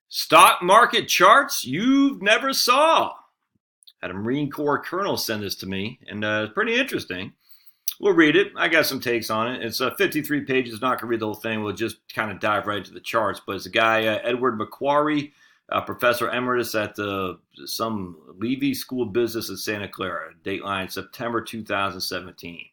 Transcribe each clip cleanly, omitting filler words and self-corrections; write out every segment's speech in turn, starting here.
Stock market charts you've never saw. Had a Marine Corps colonel send this to me, and it's pretty interesting. We'll read it. I got some takes on it. It's 53 pages. Not going to read the whole thing. We'll just kind of dive right into the charts. But it's a guy, Edward Macquarie, professor emeritus at some Levy School of Business in Santa Clara. Dateline September 2017.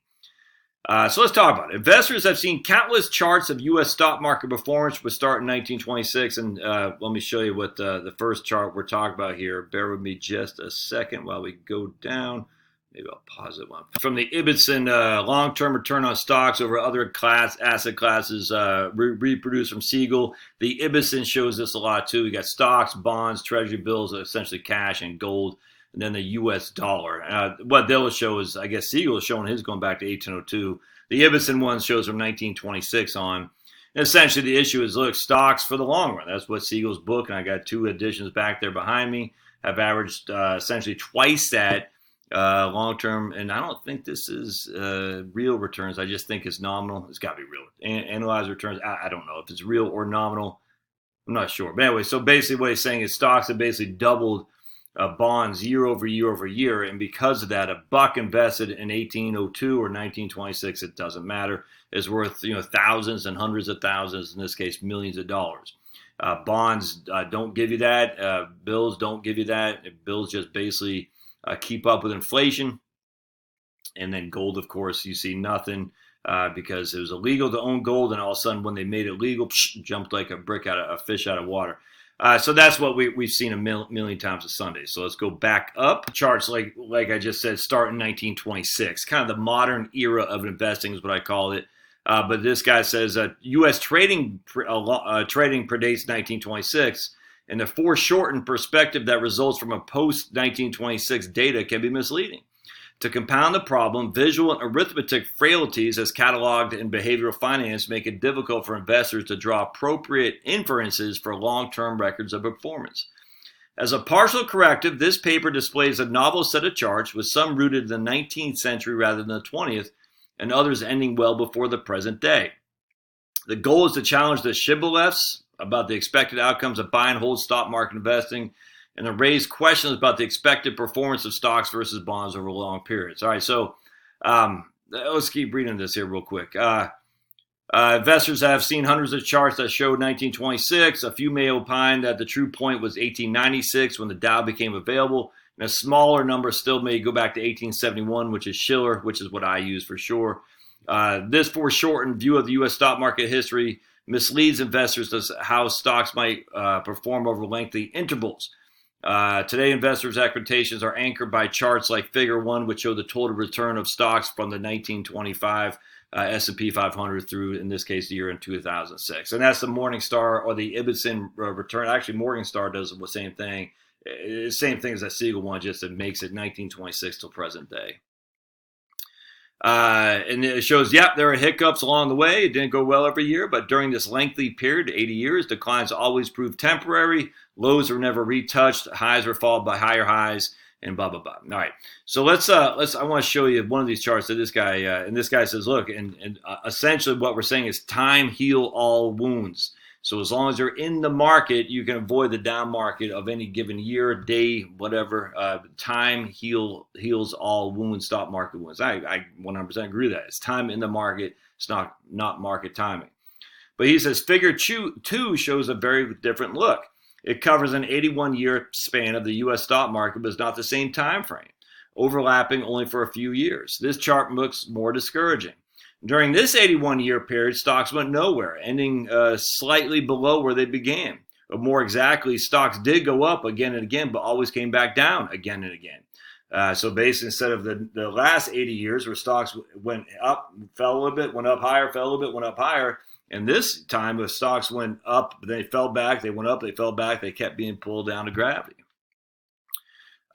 So let's talk about it. Investors have seen countless charts of U.S. stock market performance, which start in 1926. And let me show you what the first chart we're talking about here. Bear with me just a second while we go down. Maybe I'll pause it one. From the Ibbotson long-term return on stocks over other asset classes reproduced from Siegel. The Ibbotson shows this a lot too. We got stocks, bonds, treasury bills, essentially cash and gold, and then the U.S. dollar. What they'll show is, I guess Siegel is showing his going back to 1802. The Ibbotson one shows from 1926 on. And essentially the issue is, look, stocks for the long run. That's what Siegel's book, and I got two editions back there behind me, have averaged essentially twice that long-term, and I don't think this is real returns. I just think it's nominal. It's got to be real. Analyze returns. I don't know if it's real or nominal. I'm not sure. But anyway, so basically what he's saying is stocks have basically doubled bonds year over year over year, and because of that, a buck invested in 1802 or 1926, it doesn't matter, is worth thousands and hundreds of thousands, in this case millions of dollars. Bonds don't give you that. Bills don't give you that. Bills just basically keep up with inflation. And then gold, of course, you see nothing because it was illegal to own gold, and all of a sudden when they made it legal, jumped like a fish out of water. So that's what we've seen a million times a Sunday. So let's go back up. Charts, like I just said, start in 1926. Kind of the modern era of investing is what I call it. But this guy says U.S. trading predates 1926. And the foreshortened perspective that results from a post-1926 data can be misleading. To compound the problem, visual and arithmetic frailties as cataloged in behavioral finance make it difficult for investors to draw appropriate inferences for long-term records of performance. As a partial corrective, this paper displays a novel set of charts, with some rooted in the 19th century rather than the 20th, and others ending well before the present day. The goal is to challenge the shibboleths about the expected outcomes of buy and hold stock market investing, and to raise questions about the expected performance of stocks versus bonds over long periods. All right, so let's keep reading this here real quick. Investors have seen hundreds of charts that showed 1926. A few may opine that the true point was 1896 when the Dow became available, and a smaller number still may go back to 1871, which is Schiller, which is what I use for sure. This foreshortened view of the U.S. stock market history misleads investors as how stocks might perform over lengthy intervals. Today, investors' expectations are anchored by charts like Figure 1, which show the total return of stocks from the 1925 S&P 500 through, in this case, the year in 2006. And that's the Morningstar or the Ibbotson return. Actually, Morningstar does the same thing. Same thing as that Siegel one, just it makes it 1926 till present day. And it shows, there are hiccups along the way. It didn't go well every year, but during this lengthy period, 80 years, declines always proved temporary. Lows were never retouched. Highs were followed by higher highs, and blah, blah, blah. All right. So I want to show you one of these charts that this guy, and this guy says, look, and essentially what we're saying is time heal all wounds. So as long as you're in the market, you can avoid the down market of any given year, day, whatever. Time heals all wounds, stock market wounds. I 100% agree with that. It's time in the market. It's not market timing. But he says Figure 2 shows a very different look. It covers an 81-year span of the U.S. stock market, but it's not the same time frame, overlapping only for a few years. This chart looks more discouraging. During this 81-year period, stocks went nowhere, ending slightly below where they began. Or more exactly, stocks did go up again and again, but always came back down again and again. So basically, instead of the last 80 years where stocks went up, fell a little bit, went up higher, fell a little bit, went up higher, and this time the stocks went up, they fell back, they went up, they fell back, they kept being pulled down to gravity.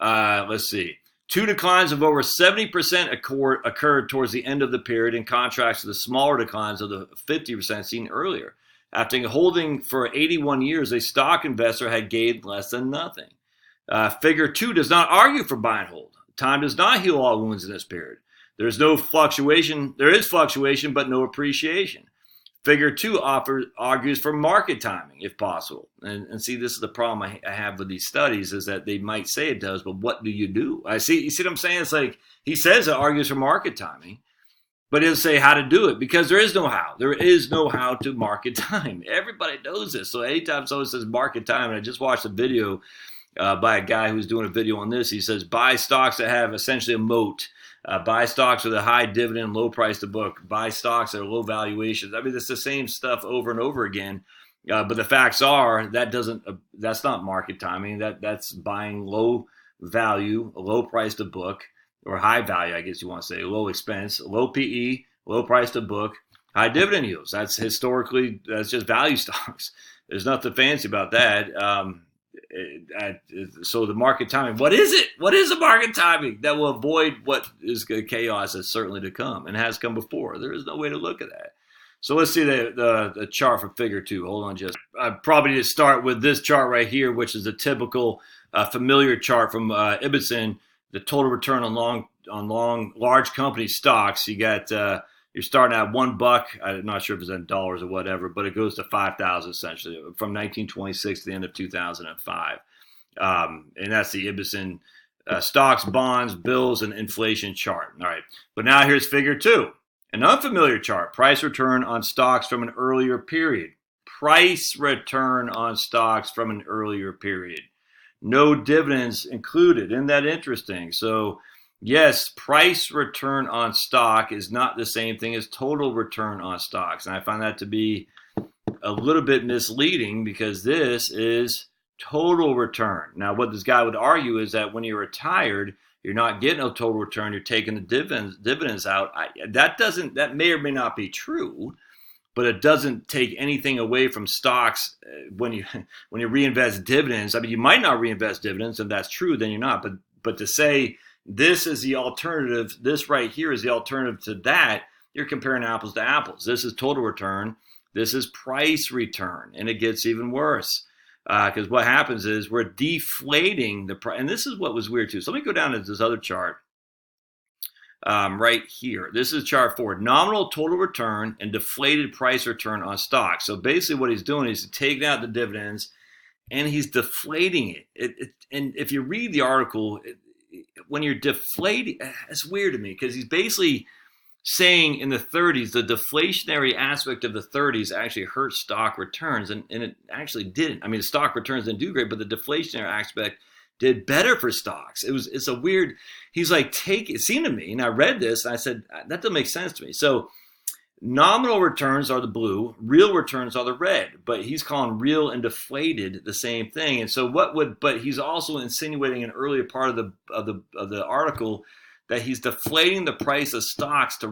Let's see. Two declines of over 70% occurred towards the end of the period, in contrast to the smaller declines of the 50% seen earlier. After holding for 81 years, a stock investor had gained less than nothing. Figure 2 does not argue for buy and hold. Time does not heal all wounds in this period. There is fluctuation, but no appreciation. Figure 2 argues for market timing, if possible. And see, this is the problem I have with these studies, is that they might say it does, but what do you do? You see what I'm saying? It's like he says it argues for market timing, but he'll say how to do it, because there is no how. There is no how to market time. Everybody knows this. So anytime someone says market time, and I just watched a video by a guy who's doing a video on this, he says buy stocks that have essentially a moat. Buy stocks with a high dividend, low price to book. Buy stocks that are low valuations. I mean, it's the same stuff over and over again. But the facts are that's not market timing. That's buying low value, low price to book, or high value, I guess you want to say, low expense, low PE, low price to book, high dividend yields. That's just value stocks. There's nothing fancy about that. So the market timing, what is it? What is the market timing that will avoid what is chaos that's certainly to come and has come before? There is no way to look at that. So let's see the chart for figure 2. Hold on, just I probably need to start with this chart right here, which is a typical familiar chart from Ibbotson, the total return on large company stocks. You got you're starting at $1. I'm not sure if it's in dollars or whatever, but it goes to 5,000 essentially from 1926 to the end of 2005. And that's the Ibbotson stocks, bonds, bills, and inflation chart. All right. But now here's figure 2, an unfamiliar chart, price return on stocks from an earlier period. Price return on stocks from an earlier period. No dividends included. Isn't that interesting? So yes, price return on stock is not the same thing as total return on stocks. And I find that to be a little bit misleading, because this is total return. Now, what this guy would argue is that when you're retired, you're not getting a total return. You're taking the dividends out. That may or may not be true, but it doesn't take anything away from stocks when you reinvest dividends. I mean, you might not reinvest dividends, and that's true, then you're not. But to say this is the alternative, this right here is the alternative to that, you're comparing apples to apples. This is total return. This is price return. And it gets even worse, because what happens is we're deflating the price. And this is what was weird too. So let me go down to this other chart right here. This is chart 4, nominal total return and deflated price return on stocks. So basically what he's doing is taking out the dividends and he's deflating it. And if you read the article, when you're deflating, it's weird to me, because he's basically saying in the 30s, the deflationary aspect of the 30s actually hurt stock returns, and it actually didn't. I mean, the stock returns didn't do great, but the deflationary aspect did better for stocks. It's a weird, he's like, it seemed to me, and I read this, and I said, that doesn't make sense to me. So nominal returns are the blue, real returns are the red, but he's calling real and deflated the same thing. And so but he's also insinuating an earlier part of the article that he's deflating the price of stocks to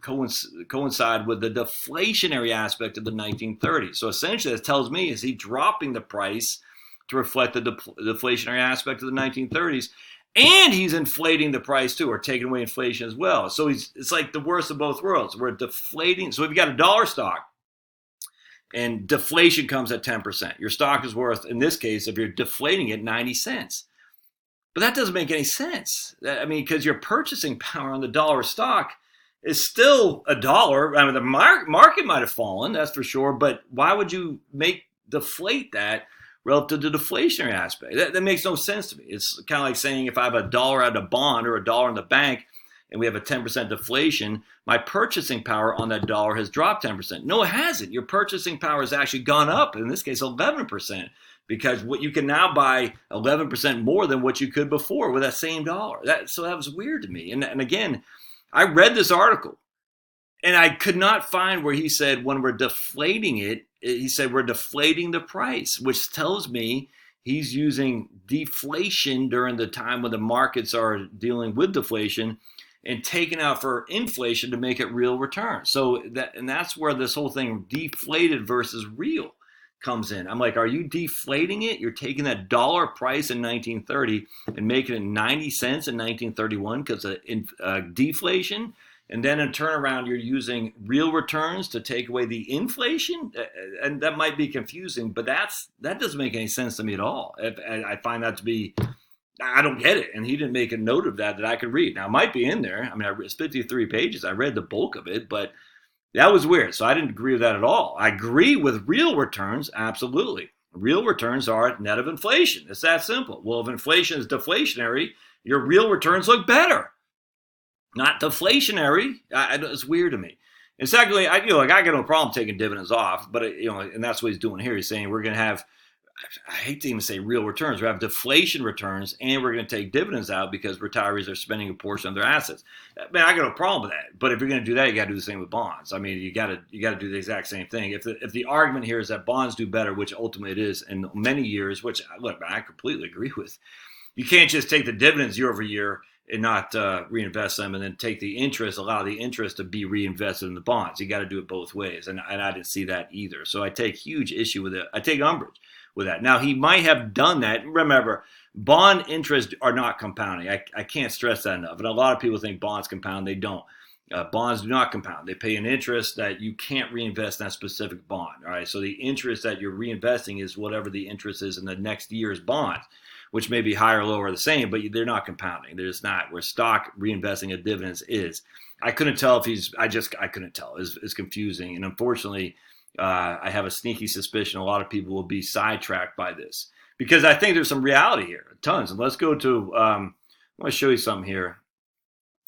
coincide with the deflationary aspect of the 1930s. So essentially, it tells me, is he dropping the price to reflect the deflationary aspect of the 1930s? And he's inflating the price too, or taking away inflation as well. So it's like the worst of both worlds. We're deflating. So if you got a dollar stock and deflation comes at 10%, your stock is worth, in this case, if you're deflating it, 90 cents. But that doesn't make any sense. I mean, because your purchasing power on the dollar stock is still $1. I mean, the market might have fallen, that's for sure. But why would you deflate that relative to the deflationary aspect? That makes no sense to me. It's kind of like saying if I have $1 out of a bond or $1 in the bank and we have a 10% deflation, my purchasing power on that dollar has dropped 10%. No, it hasn't. Your purchasing power has actually gone up, in this case 11%, because what you can now buy 11% more than what you could before with that same dollar. So that was weird to me. And again, I read this article and I could not find where he said when we're deflating it, he said we're deflating the price, which tells me he's using deflation during the time when the markets are dealing with deflation and taking out for inflation to make it real return. So that's where this whole thing deflated versus real comes in. I'm like, are you deflating it? You're taking that dollar price in 1930 and making it 90 cents in 1931 because of deflation. And then in turnaround, you're using real returns to take away the inflation. And that might be confusing, but that doesn't make any sense to me at all. I find that to be, I don't get it. And he didn't make a note of that I could read. Now, it might be in there. I mean, it's 53 pages. I read the bulk of it, but That was weird. So I didn't agree with that at all. I agree with real returns, absolutely. Real returns are net of inflation. It's that simple. Well, if inflation is deflationary, your real returns look better, not deflationary. It's weird to me. And secondly, I got no problem taking dividends off, but and that's what he's doing here. He's saying we're going to have, I hate to even say real returns. We have deflation returns, and we're going to take dividends out because retirees are spending a portion of their assets. Man, I got no problem with that. But if you're going to do that, you got to do the same with bonds. I mean, you got to do the exact same thing. If the argument here is that bonds do better, which ultimately it is in many years, which look, I completely agree with. You can't just take the dividends year over year and not reinvest them, and then take the interest, allow the interest to be reinvested in the bonds. You got to do it both ways, and I didn't see that either. So I take huge issue with it. I take umbrage with that. Now, he might have done that. Remember, bond interests are not compounding. I can't stress that enough. And a lot of people think bonds compound. They don't. Bonds do not compound. They pay an interest that you can't reinvest in that specific bond. All right. So the interest that you're reinvesting is whatever the interest is in the next year's bond, which may be higher, lower, or the same, but they're not compounding. They're just not. Where stock reinvesting of dividends is. I couldn't tell if he's. I couldn't tell. It's confusing, and unfortunately, I have a sneaky suspicion a lot of people will be sidetracked by this, because I think there's some reality here, tons. And let's go to. I want to show you something here,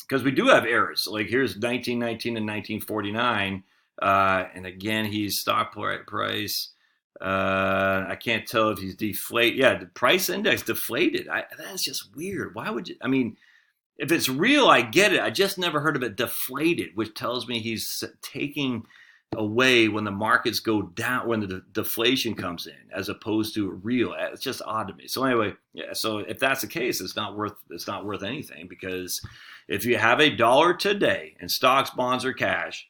because we do have errors. Like here's 1919 and 1949, and again he's stock price. I can't tell if he's deflated. Yeah, the price index deflated. That's just weird. Why would you? I mean, if it's real, I get it. I just never heard of it deflated, which tells me he's taking away when the markets go down, when the deflation comes in, as opposed to real. It's just odd to me. So anyway, yeah. So if that's the case, it's not worth anything, because if you have $1 today in stocks, bonds, or cash,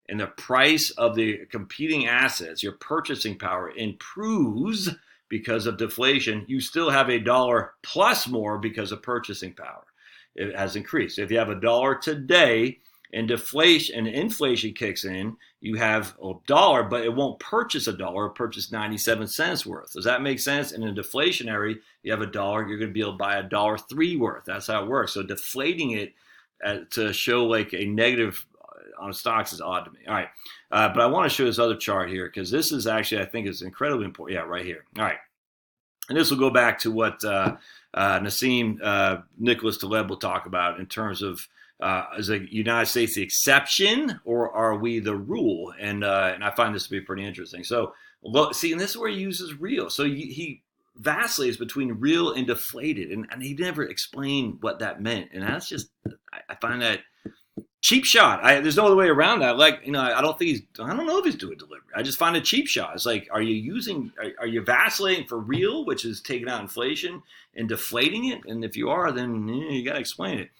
and the price of the competing assets, your purchasing power improves because of deflation, you still have $1 plus more because of purchasing power. It has increased. If you have $1 today and deflation and inflation kicks in, you have $1, but it won't purchase $1. It'll purchase 97 cents worth. Does that make sense? And in deflationary, you have $1, you're going to be able to buy $1.03 worth. That's how it works. So deflating it to show like a negative on stocks is odd to me. All right. But I want to show this other chart here, because this is actually, I think, is incredibly important. Yeah, right here. All right. And this will go back to what Nassim Nicholas Taleb will talk about in terms of is the United States the exception, or are we the rule? And I find this to be pretty interesting. So, see, and this is where he uses real. So he vacillates between real and deflated, and he never explained what that meant. And that's just, I find that cheap shot. There's no other way around that. Like, I don't know if he's doing delivery. I just find a cheap shot. It's like, are you vacillating for real, which is taking out inflation, and deflating it? And if you are, then you got to explain it.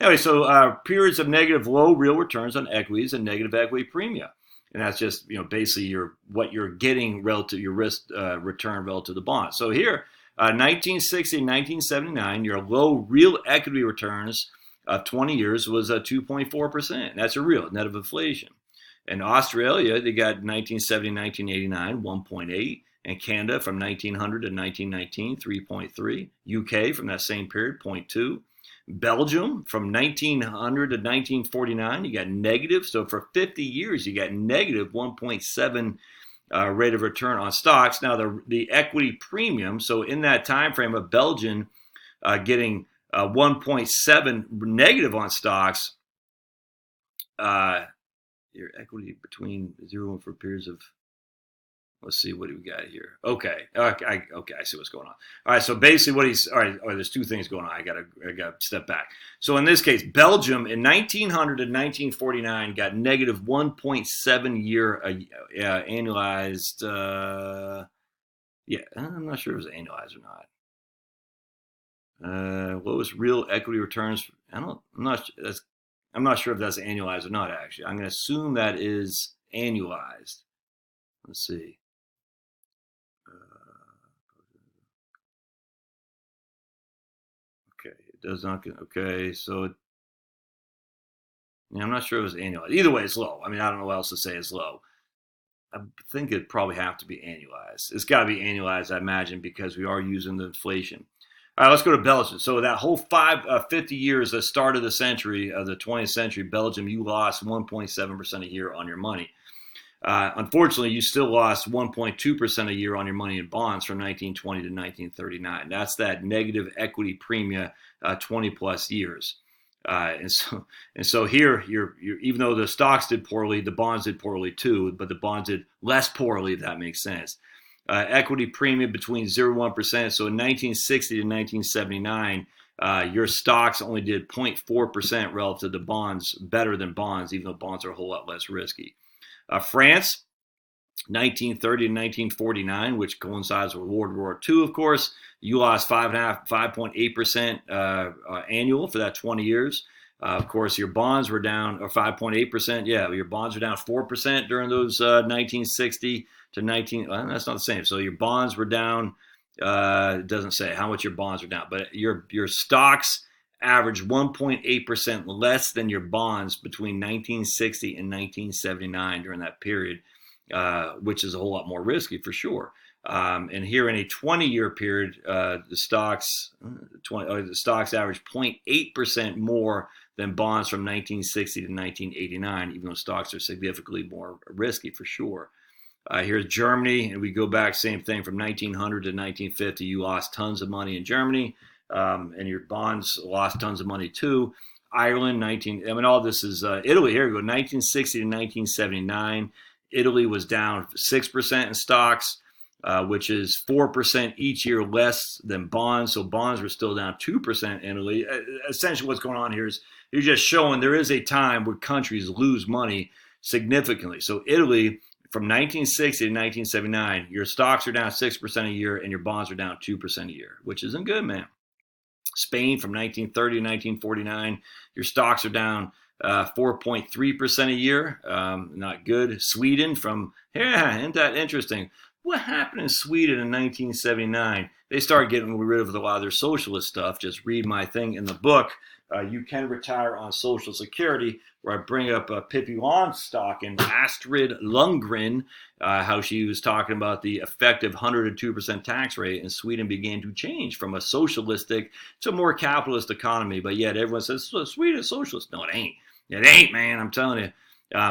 Anyway, so periods of negative low real returns on equities and negative equity premium. And that's just, basically what you're getting relative, your risk return relative to the bond. So here, 1960 and 1979, your low real equity returns of 20 years was 2.4%. That's a real net of inflation. In Australia, they got 1970 1989, 1.8. And Canada from 1900 to 1919, 3.3. UK from that same period, 0.2. Belgium from 1900 to 1949, you got negative. So for 50 years, you got negative 1.7 rate of return on stocks. Now the equity premium. So in that time frame of Belgium getting 1.7 negative on stocks, your equity between 0 and for periods of. Let's see, what do we got here? Okay, I see what's going on. All right, so basically all right, there's two things going on. I got to step back. So in this case, Belgium in 1900 to 1949 got negative 1.7 year annualized. I'm not sure if it was annualized or not. What was real equity returns? I'm not sure if that's annualized or not. Actually, I'm going to assume that is annualized. Let's see. Okay, it does not get, okay, so I'm not sure it was annualized. Either way, it's low. I mean, I don't know what else to say is low. I think it'd probably have to be annualized. It's got to be annualized, I imagine, because we are using the inflation. All right, let's go to Belgium. So that whole 50 years, the start of the century, of the 20th century, Belgium, you lost 1.7% a year on your money. Unfortunately, you still lost 1.2% a year on your money in bonds from 1920 to 1939. That's that negative equity premium, 20 plus years. And so here, you're even though the stocks did poorly, the bonds did poorly too, but the bonds did less poorly, if that makes sense. Equity premium between 0 and 1%. So in 1960 to 1979, your stocks only did 0.4% relative to bonds, better than bonds, even though bonds are a whole lot less risky. France, 1930 to 1949, which coincides with World War II, of course, you lost 5.8% annual for that 20 years. Of course, your bonds were down, or 5.8%. Yeah, your bonds were down 4% during those 1960 to 19. Well, that's not the same. So your bonds were down. It doesn't say how much your bonds are down, but your stocks averaged 1.8% less than your bonds between 1960 and 1979 during that period, which is a whole lot more risky for sure. And here in a 20-year period, the stocks averaged 0.8% more than bonds from 1960 to 1989, even though stocks are significantly more risky for sure. Here's Germany, and we go back, same thing, from 1900 to 1950. You lost tons of money in Germany, and your bonds lost tons of money too. Ireland, all this is Italy. Here we go, 1960 to 1979. Italy was down 6% in stocks, which is 4% each year less than bonds. So bonds were still down 2% in Italy. Essentially what's going on here is you're just showing there is a time where countries lose money significantly. So Italy, from 1960 to 1979, your stocks are down 6% a year and your bonds are down 2% a year, which isn't good, man. Spain, from 1930 to 1949, your stocks are down 4.3% a year. Not good. Sweden, isn't that interesting? What happened in Sweden in 1979? They started getting rid of a lot of their socialist stuff. Just read my thing in the book. You can retire on Social Security, where I bring up Pippi Longstock and Astrid Lundgren, how she was talking about the effective 102% tax rate, and Sweden began to change from a socialistic to a more capitalist economy. But yet everyone says, Sweden is socialist. No, it ain't. It ain't, man. I'm telling you.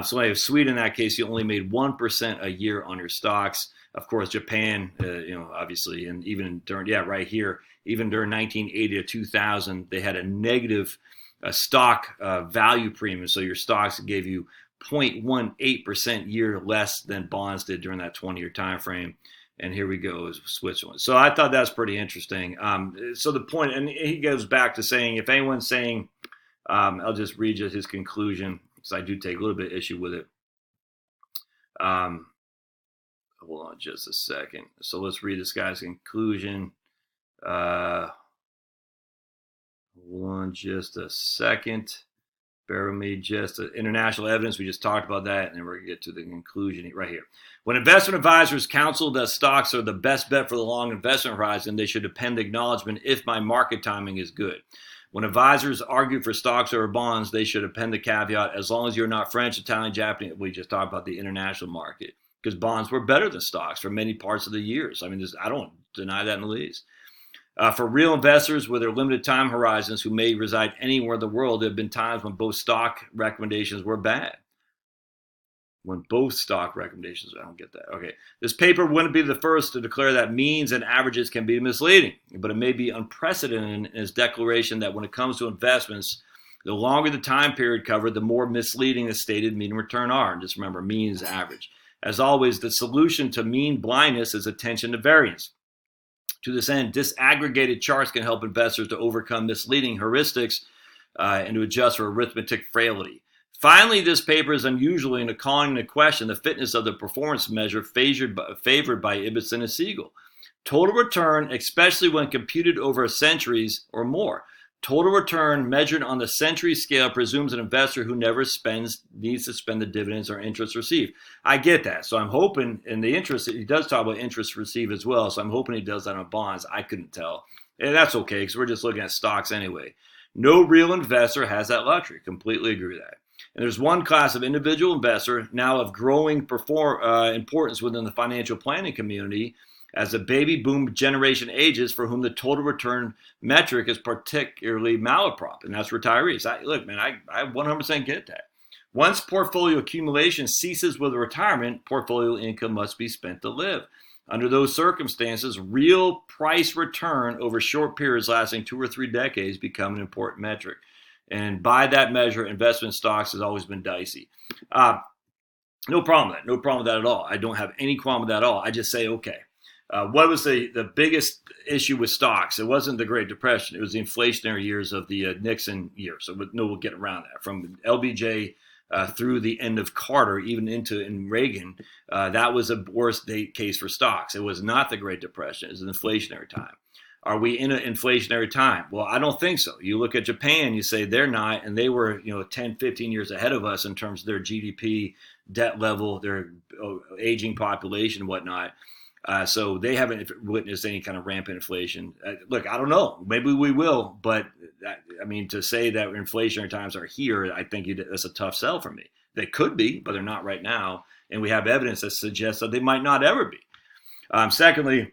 So anyway, Sweden, in that case, you only made 1% a year on your stocks. Of course, Japan, obviously, and even during, right here, even during 1980 to 2000, they had a negative stock value premium. So your stocks gave you 0.18% year less than bonds did during that 20-year time frame. And here we go, is Switzerland. So I thought that's pretty interesting. So the point, and he goes back to saying, if anyone's saying, I'll just read his conclusion, because I do take a little bit of issue with it. Hold on just a second. So let's read this guy's conclusion. Hold on just a second. Bear with me. Just international evidence. We just talked about that, and then we're going to get to the conclusion right here. When investment advisors counsel that stocks are the best bet for the long investment horizon, they should append the acknowledgement if my market timing is good. When advisors argue for stocks over bonds, they should append the caveat, as long as you're not French, Italian, Japanese. We just talked about the international market, because bonds were better than stocks for many parts of the years. I mean, I don't deny that in the least. For real investors with their limited time horizons who may reside anywhere in the world, there have been times when both stock recommendations were bad. When both stock recommendations, I don't get that. Okay. This paper wouldn't be the first to declare that means and averages can be misleading, but it may be unprecedented in its declaration that when it comes to investments, the longer the time period covered, the more misleading the stated mean and return are. And just remember, mean is average. As always, the solution to mean blindness is attention to variance. To this end, disaggregated charts can help investors to overcome misleading heuristics and to adjust for arithmetic frailty. Finally, this paper is unusual in calling into question the fitness of the performance measure favored by Ibbotson and Siegel. Total return, especially when computed over centuries or more. Total return measured on the century scale presumes an investor who never needs to spend the dividends or interest received. I get that. So I'm hoping in the interest, he does talk about interest received as well. So I'm hoping he does that on bonds. I couldn't tell. And that's okay, because we're just looking at stocks anyway. No real investor has that luxury. Completely agree with that. And there's one class of individual investor now of growing importance within the financial planning community, as the baby boom generation ages, for whom the total return metric is particularly malaprop, and that's retirees. Look, man, I 100% get that. Once portfolio accumulation ceases with retirement, portfolio income must be spent to live. Under those circumstances, real price return over short periods lasting 2 or 3 decades become an important metric. And by that measure, investment stocks has always been dicey. No problem with that. No problem with that at all. I don't have any qualm with that at all. I just say, okay, what was the biggest issue with stocks? It wasn't the Great Depression. It was the inflationary years of the Nixon years. So we'll get around that. From LBJ through the end of Carter, even in Reagan, that was a worst case for stocks. It was not the Great Depression. It was an inflationary time. Are we in an inflationary time? Well, I don't think so. You look at Japan, you say they're not, and they were 10, 15 years ahead of us in terms of their GDP, debt level, their aging population and whatnot. So they haven't witnessed any kind of rampant inflation. Look, I don't know. Maybe we will, but to say that inflationary times are here, I think that's a tough sell for me. They could be, but they're not right now, and we have evidence that suggests that they might not ever be. Secondly,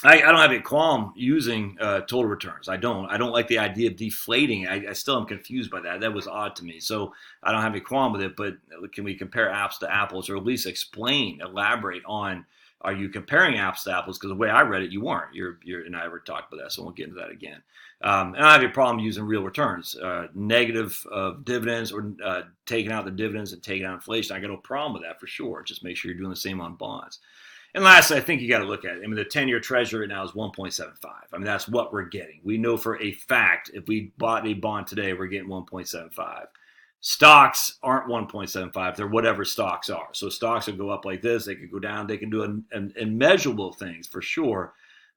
I don't have a qualm using total returns. I don't like the idea of deflating. I still am confused by that. That was odd to me. So I don't have a qualm with it, but can we compare apples to apples, or at least elaborate on, are you comparing apples to apples? Because the way I read it, you weren't. You're and I ever talked about that, so I won't get into that again. And I have a problem using real returns, negative dividends, or taking out the dividends and taking out inflation. I got no problem with that for sure. Just make sure you're doing the same on bonds. And lastly, I think you got to look at it. The 10-year treasury right now is 1.75. That's what we're getting. We know for a fact if we bought a bond today, we're getting 1.75. Stocks aren't 1.75. They're whatever stocks are. So stocks will go up like this. They could go down. They can do immeasurable things for sure.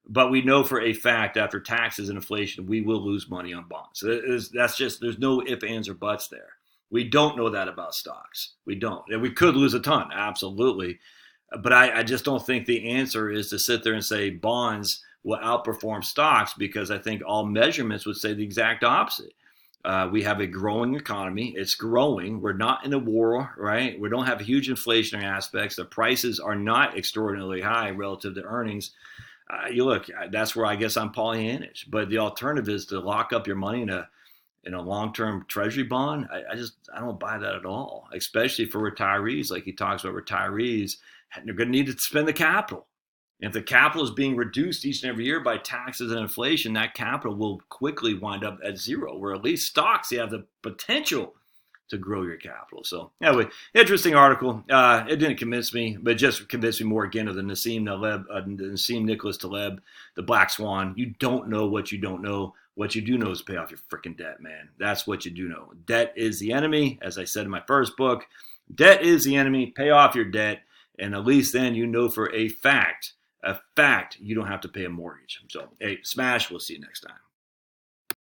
But we know for a fact after taxes and inflation, we will lose money on bonds. So there's no ifs, ands, or buts there. We don't know that about stocks. We don't. And we could lose a ton, absolutely. But I just don't think the answer is to sit there and say bonds will outperform stocks, because I think all measurements would say the exact opposite. We have a growing economy. It's growing. We're not in a war, right? We don't have huge inflationary aspects. The prices are not extraordinarily high relative to earnings. That's where I guess I'm Pollyannish. But the alternative is to lock up your money in a long-term treasury bond. I don't buy that at all, especially for retirees. Like he talks about retirees, they're going to need to spend the capital. And if the capital is being reduced each and every year by taxes and inflation, that capital will quickly wind up at zero, where at least stocks, you have the potential to grow your capital. So anyway, interesting article. It didn't convince me, but just convinced me more again of the Nassim Nicholas Taleb, the Black Swan. You don't know what you don't know. What you do know is pay off your freaking debt, man. That's what you do know. Debt is the enemy. As I said in my first book, debt is the enemy. Pay off your debt. And at least then you know for a fact, you don't have to pay a mortgage. So, hey, smash. We'll see you next time.